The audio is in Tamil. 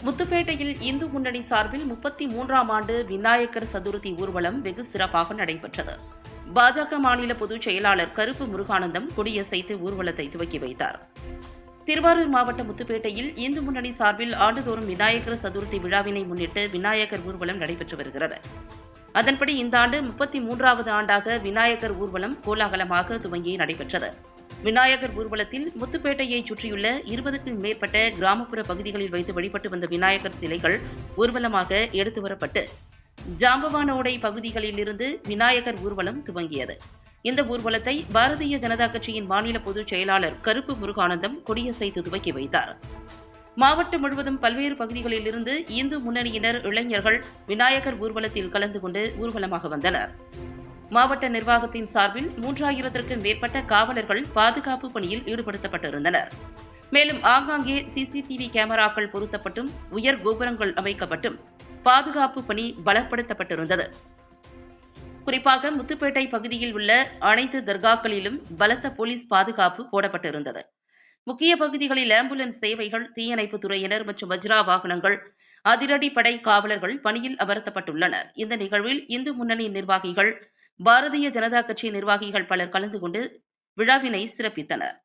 முத்துப்பேட்டையில் இந்து முன்னணி சார்பில் 33ஆம் ஆண்டு விநாயகர் சதுர்த்தி ஊர்வலம் வெகு சிறப்பாக நடைபெற்றது. பாஜக மாநில பொதுச் செயலாளர் கருப்பு முருகானந்தம் கொடியசைத்து ஊர்வலத்தை துவக்கி வைத்தார். திருவாரூர் மாவட்டம் முத்துப்பேட்டையில் இந்து முன்னணி சார்பில் ஆண்டுதோறும் விநாயகர் சதுர்த்தி விழாவினை முன்னிட்டு விநாயகர் ஊர்வலம் நடைபெற்று வருகிறது. அதன்படி இந்த ஆண்டு 33வது ஆண்டாக விநாயகர் ஊர்வலம் கோலாகலமாக துவங்கி நடைபெற்றது. விநாயகர் ஊர்வலத்தில் முத்துப்பேட்டையைச் சுற்றியுள்ள 20க்கும் மேற்பட்ட கிராமப்புற பகுதிகளில் வைத்து வழிபட்டு வந்த விநாயகர் சிலைகள் ஊர்வலமாக எடுத்து வரப்பட்டு ஜாம்பவானோடை பகுதிகளிலிருந்து விநாயகர் ஊர்வலம் துவங்கியது. இந்த ஊர்வலத்தை பாரதிய ஜனதா கட்சியின் மாநில பொதுச் செயலாளர் கருப்பு முருகானந்தம் கொடியசைத்து துவக்கி வைத்தார். மாவட்டம் முழுவதும் பல்வேறு பகுதிகளிலிருந்து இந்து முன்னணியினர், இளைஞர்கள் விநாயகர் ஊர்வலத்தில் கலந்து கொண்டு ஊர்வலமாக வந்தனர். மாவட்ட நிர்வாகத்தின் சார்பில் 3000க்கும் மேற்பட்ட காவலர்கள் பாதுகாப்பு பணியில் ஈடுபடுத்தப்பட்டிருந்தனர். மேலும் ஆங்காங்கே சிசிடிவி கேமராக்கள் பொருத்தப்பட்டும் உயர் கோபுரங்கள் அமைக்கப்பட்டும் பாதுகாப்பு பணி பலப்படுத்தப்பட்டிருந்தது. குறிப்பாக முத்துப்பேட்டை பகுதியில் உள்ள அனைத்து தர்காக்களிலும் பலத்த போலீஸ் பாதுகாப்பு போடப்பட்டிருந்தது. முக்கிய பகுதிகளில் ஆம்புலன்ஸ் சேவைகள், தீயணைப்பு துறையினர் மற்றும் வஜ்ரா வாகனங்கள், அதிரடி படை காவலர்கள் பணியில் அமர்த்தப்பட்டுள்ளனர். இந்த நிகழ்வில் இந்து முன்னணி நிர்வாகிகள், பாரதிய ஜனதா கட்சி நிர்வாகிகள் பலர் கலந்து கொண்டு விழாவினை சிறப்பித்தனர்.